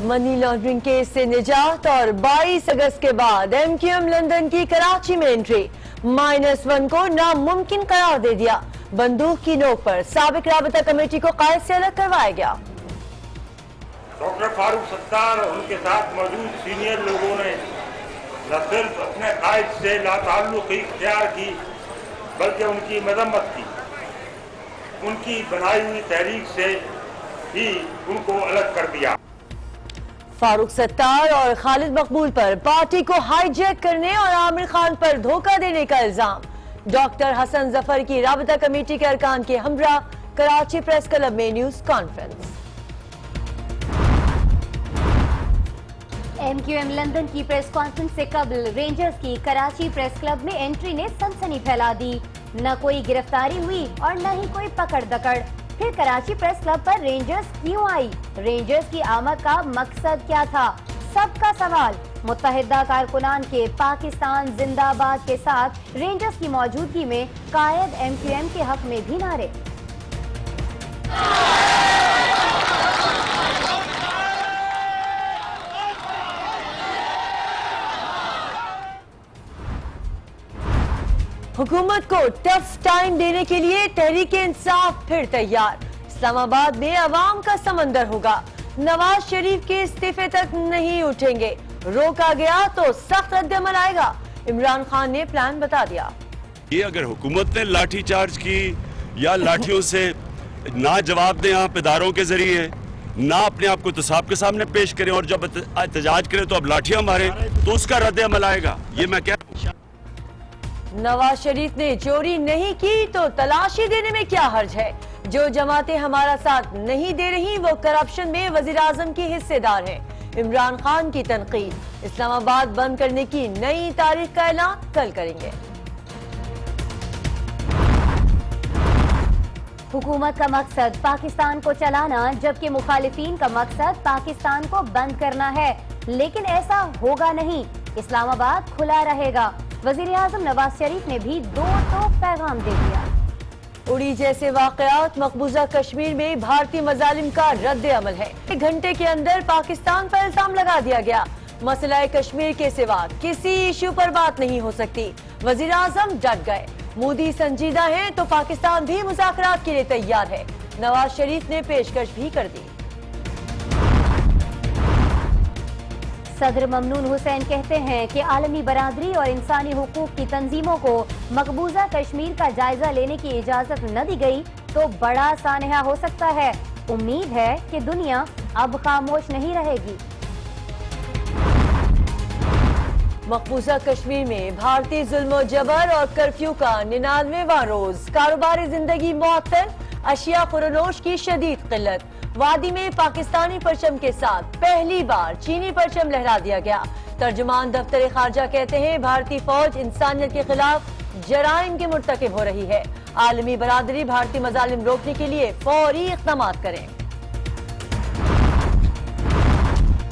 Money laundering case سے نجات اور 22 اگست کے بعد MQM لندن کی کراچی میں انٹری، -1 کو ناممکن قرار دے دیا۔ بندوق کی نوک پر سابق رابطہ کمیٹی کو قائد سے الگ کروایا گیا۔ ڈاکٹر فاروق ستار اور ان کے ساتھ موجود سینئر لوگوں نے نہ صرف اپنے قائد سے لا تعلقی اختیار کی بلکہ ان کی مذمت کی۔ ان کی بنائی ہوئی تحریک سے ہی ان کو الگ کر دیا۔ فاروق ستار اور خالد مقبول پر پارٹی کو ہائی جیک کرنے اور عامر خان پر دھوکہ دینے کا الزام۔ ڈاکٹر حسن ظفر کی رابطہ کمیٹی کے ارکان کے ہمراہ کراچی پریس کلب میں نیوز کانفرنس۔ MQM لندن کی پریس کانفرنس سے قبل رینجرز کی کراچی پریس کلب میں انٹری نے سنسنی پھیلا دی۔ نہ کوئی گرفتاری ہوئی اور نہ ہی کوئی پکڑ دکڑ۔ پھر کراچی پریس کلب پر رینجرز کیوں آئی؟ رینجرز کی آمد کا مقصد کیا تھا؟ سب کا سوال۔ متحدہ کارکنان کے پاکستان زندہ باد کے ساتھ رینجرز کی موجودگی میں قائد MQM کے حق میں بھی نعرے۔ حکومت کو ٹف ٹائم دینے کے لیے تحریک انصاف پھر تیار۔ اسلام آباد میں عوام کا سمندر ہوگا۔ نواز شریف کے استعفے تک نہیں اٹھیں گے، روکا گیا تو سخت رد عمل آئے گا، عمران خان نے پلان بتا دیا۔ یہ اگر حکومت نے لاٹھی چارج کی یا لاٹھیوں سے نہ جواب دیں آپ اداروں کے ذریعے، نہ اپنے آپ کو تصاحب کے سامنے پیش کریں اور جب احتجاج کریں تو اب لاٹھیاں ماریں تو اس کا رد عمل آئے گا، یہ میں کہہ رہا ہوں۔ نواز شریف نے چوری نہیں کی تو تلاشی دینے میں کیا حرج ہے؟ جو جماعتیں ہمارا ساتھ نہیں دے رہی وہ کرپشن میں وزیراعظم کی حصے دار ہیں، عمران خان کی تنقید۔ اسلام آباد بند کرنے کی نئی تاریخ کا اعلان کل کریں گے۔ حکومت کا مقصد پاکستان کو چلانا جبکہ مخالفین کا مقصد پاکستان کو بند کرنا ہے، لیکن ایسا ہوگا نہیں۔ اسلام آباد کھلا رہے گا۔ وزیر اعظم نواز شریف نے بھی دو ٹوک پیغام دے دیا۔ اڑی جیسے واقعات مقبوضہ کشمیر میں بھارتی مظالم کا رد عمل ہے۔ ایک گھنٹے کے اندر پاکستان پر الزام لگا دیا گیا۔ مسئلہ کشمیر کے سوا کسی ایشو پر بات نہیں ہو سکتی، وزیر اعظم ڈٹ گئے۔ مودی سنجیدہ ہیں تو پاکستان بھی مذاکرات کے لیے تیار ہے، نواز شریف نے پیشکش بھی کر دی۔ صدر ممنون حسین کہتے ہیں کہ عالمی برادری اور انسانی حقوق کی تنظیموں کو مقبوضہ کشمیر کا جائزہ لینے کی اجازت نہ دی گئی تو بڑا سانحہ ہو سکتا ہے۔ امید ہے کہ دنیا اب خاموش نہیں رہے گی۔ مقبوضہ کشمیر میں بھارتی ظلم و جبر اور کرفیو کا 99واں روز، کاروباری زندگی معطل، اشیاء فروخت کی شدید قلت۔ وادی میں پاکستانی پرچم کے ساتھ پہلی بار چینی پرچم لہرا دیا گیا۔ ترجمان دفتر خارجہ کہتے ہیں بھارتی فوج انسانیت کے خلاف جرائم کے مرتکب ہو رہی ہے، عالمی برادری بھارتی مظالم روکنے کے لیے فوری اقدامات کریں۔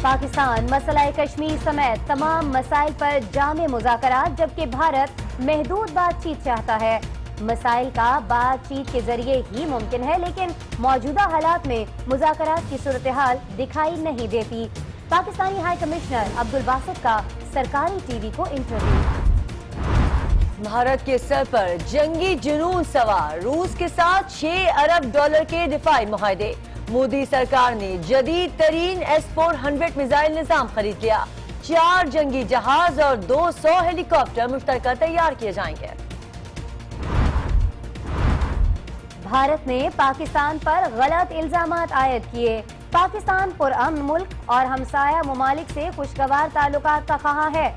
پاکستان مسئلہ کشمیر سمیت تمام مسائل پر جامع مذاکرات جبکہ بھارت محدود بات چیت چاہتا ہے۔ مسائل کا بات چیت کے ذریعے ہی ممکن ہے، لیکن موجودہ حالات میں مذاکرات کی صورتحال دکھائی نہیں دیتی۔ پاکستانی ہائی کمشنر عبدالباسط کا سرکاری ٹی وی کو انٹرویو۔ بھارت کے سر پر جنگی جنون سوار، روس کے ساتھ $6 ارب کے دفاعی معاہدے۔ مودی سرکار نے جدید ترین S-400 میزائل نظام خرید لیا۔ 4 جنگی جہاز اور 200 ہیلی کاپٹر مشترکہ تیار کیے جائیں گے۔ بھارت نے پاکستان پر غلط الزامات عائد کیے۔ پاکستان پرامن ملک اور ہمسایہ ممالک سے خوشگوار تعلقات کا خواہاں ہے۔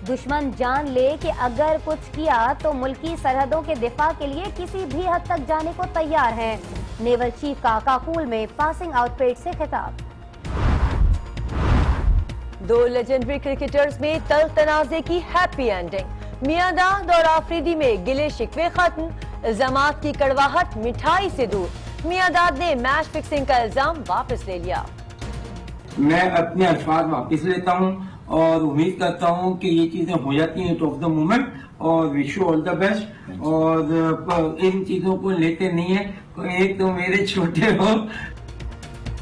دشمن جان لے کہ اگر کچھ کیا تو ملکی سرحدوں کے دفاع کے لیے کسی بھی حد تک جانے کو تیار ہیں۔ نیول چیف کا کاکول میں پاسنگ آؤٹ پریڈ سے خطاب۔ 2 لیجنڈری کرکٹرز میں تلخ تنازع کی ہیپی اینڈنگ۔ میاں داد اور آفریدی میں گلے شکوے ختم، الزامات کی کڑواہٹ مٹھائی سے دور۔ میاں داد نے میچ فکسنگ کا الزام واپس لے لیا۔ میں اپنے الفاظ واپس لیتا ہوں اور امید کرتا ہوں کہ یہ چیزیں ہو جاتی ہیں ٹو آف دا مومنٹ، اور wish you all the best. اور ان چیزوں کو لیتے نہیں ہیں، ایک تو میرے چھوٹے ہو